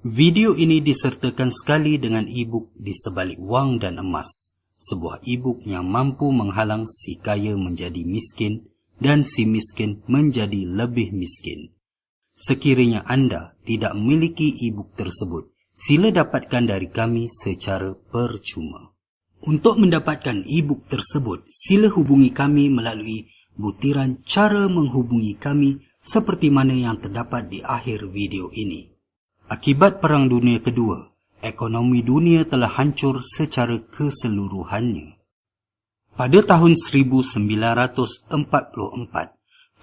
Video ini disertakan sekali dengan e-book Di Sebalik Wang dan Emas, sebuah e-book yang mampu menghalang si kaya menjadi miskin dan si miskin menjadi lebih miskin. Sekiranya anda tidak memiliki e-book tersebut, sila dapatkan dari kami secara percuma. Untuk mendapatkan e-book tersebut, sila hubungi kami melalui butiran cara menghubungi kami seperti mana yang terdapat di akhir video ini. Akibat Perang Dunia Kedua, ekonomi dunia telah hancur secara keseluruhannya. Pada tahun 1944,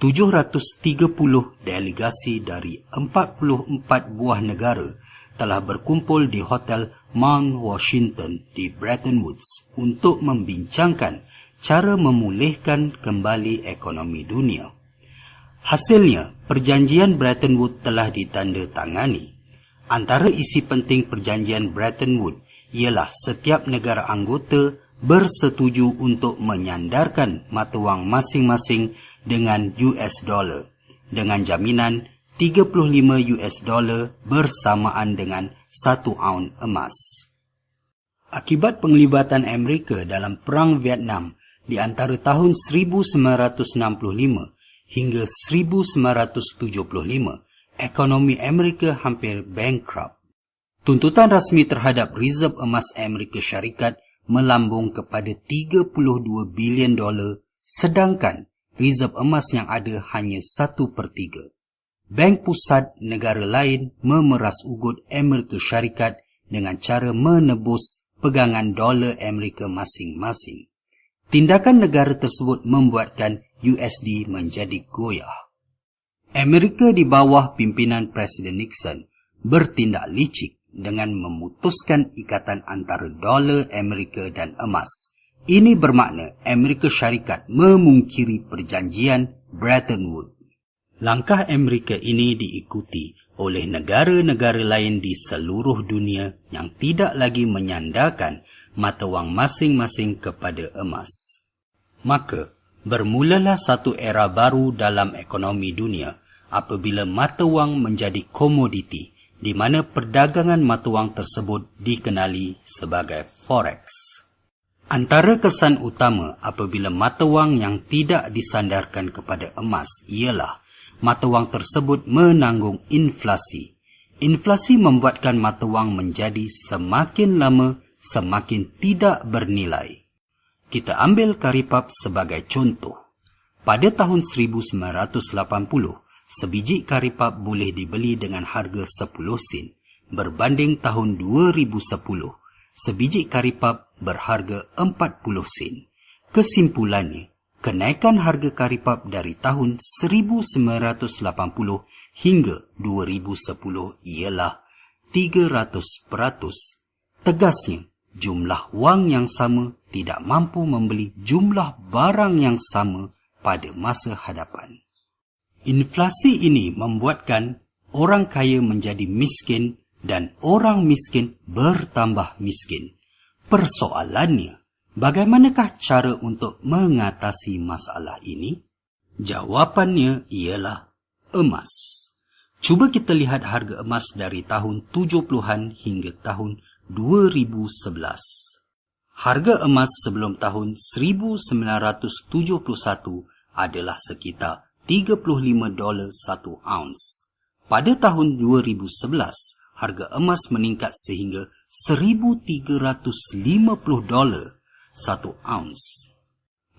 730 delegasi dari 44 buah negara telah berkumpul di Hotel Mount Washington di Bretton Woods untuk membincangkan cara memulihkan kembali ekonomi dunia. Hasilnya, perjanjian Bretton Woods telah ditandatangani. Antara isi penting perjanjian Bretton Woods ialah setiap negara anggota bersetuju untuk menyandarkan mata wang masing-masing dengan US dollar dengan jaminan 35 US dollar bersamaan dengan 1 aun emas. Akibat penglibatan Amerika dalam Perang Vietnam di antara tahun 1965 hingga 1975, ekonomi Amerika hampir bankrupt. Tuntutan rasmi terhadap Reserve Emas Amerika Syarikat melambung kepada 32 bilion dolar, sedangkan reserve emas yang ada hanya 1/3. Bank pusat negara lain memeras ugut Amerika Syarikat dengan cara menebus pegangan dolar Amerika masing-masing. Tindakan negara tersebut membuatkan USD menjadi goyah. Amerika di bawah pimpinan Presiden Nixon bertindak licik dengan memutuskan ikatan antara dolar Amerika dan emas. Ini bermakna Amerika Syarikat memungkiri perjanjian Bretton Woods. Langkah Amerika ini diikuti oleh negara-negara lain di seluruh dunia yang tidak lagi menyandarkan mata wang masing-masing kepada emas. Maka, bermulalah satu era baru dalam ekonomi dunia apabila mata wang menjadi komoditi di mana perdagangan mata wang tersebut dikenali sebagai forex. Antara kesan utama apabila mata wang yang tidak disandarkan kepada emas ialah mata wang tersebut menanggung inflasi. Inflasi membuatkan mata wang menjadi semakin lama semakin tidak bernilai. Kita ambil karipap sebagai contoh. Pada tahun 1980, sebiji karipap boleh dibeli dengan harga 10 sen. Berbanding tahun 2010, sebiji karipap berharga 40 sen. Kesimpulannya, kenaikan harga karipap dari tahun 1980 hingga 2010 ialah 300%. Tegasnya, jumlah wang yang sama tidak mampu membeli jumlah barang yang sama pada masa hadapan. Inflasi ini membuatkan orang kaya menjadi miskin dan orang miskin bertambah miskin. Persoalannya, bagaimanakah cara untuk mengatasi masalah ini? Jawapannya ialah emas. Cuba kita lihat harga emas dari tahun 70-an hingga tahun 2011. Harga emas sebelum tahun 1971 adalah sekitar $35 1 ounce. Pada tahun 2011, harga emas meningkat sehingga $1,350 1 ounce.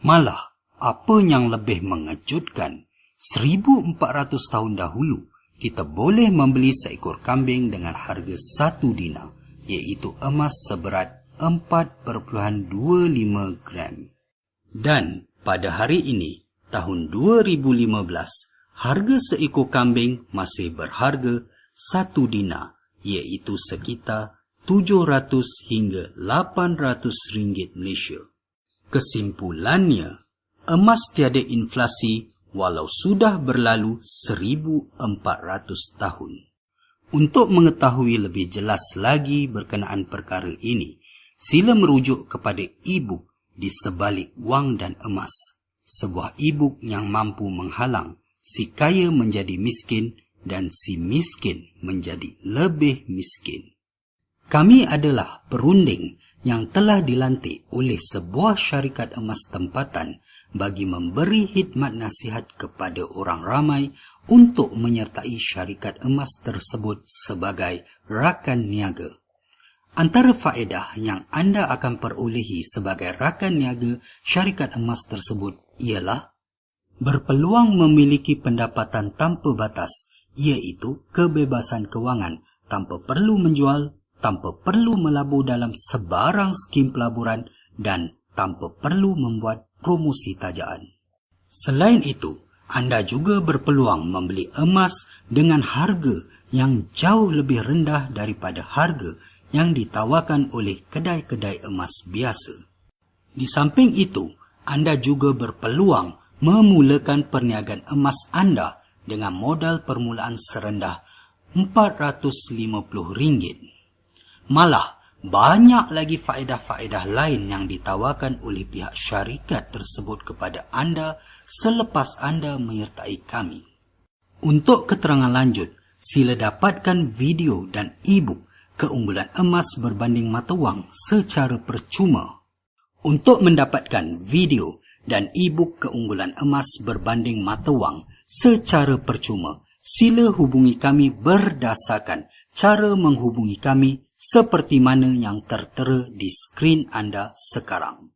Malah, apa yang lebih mengejutkan, 1,400 tahun dahulu, kita boleh membeli seekor kambing dengan harga 1 dinar, iaitu emas seberat 4,25 gram. Dan pada hari ini, tahun 2015, harga seekor kambing masih berharga 1 dinar, iaitu sekitar 700 hingga 800 ringgit Malaysia. Kesimpulannya, emas tiada inflasi walau sudah berlalu 1,400 tahun. Untuk mengetahui lebih jelas lagi berkenaan perkara ini, sila merujuk kepada e-book Di Sebalik Wang dan Emas, sebuah e-book yang mampu menghalang si kaya menjadi miskin dan si miskin menjadi lebih miskin. Kami adalah perunding yang telah dilantik oleh sebuah syarikat emas tempatan bagi memberi khidmat nasihat kepada orang ramai untuk menyertai syarikat emas tersebut sebagai rakan niaga. Antara faedah yang anda akan perolehi sebagai rakan niaga syarikat emas tersebut ialah berpeluang memiliki pendapatan tanpa batas, iaitu kebebasan kewangan tanpa perlu menjual, tanpa perlu melabur dalam sebarang skim pelaburan dan tanpa perlu membuat promosi tajaan. Selain itu, anda juga berpeluang membeli emas dengan harga yang jauh lebih rendah daripada harga yang ditawarkan oleh kedai-kedai emas biasa. Di samping itu, anda juga berpeluang memulakan perniagaan emas anda dengan modal permulaan serendah RM450. Malah, banyak lagi faedah-faedah lain yang ditawarkan oleh pihak syarikat tersebut kepada anda selepas anda menyertai kami. Untuk keterangan lanjut, sila dapatkan video dan e-book keunggulan emas berbanding mata wang secara percuma. Untuk mendapatkan video dan e-book keunggulan emas berbanding mata wang secara percuma, sila hubungi kami berdasarkan cara menghubungi kami seperti mana yang tertera di skrin anda sekarang.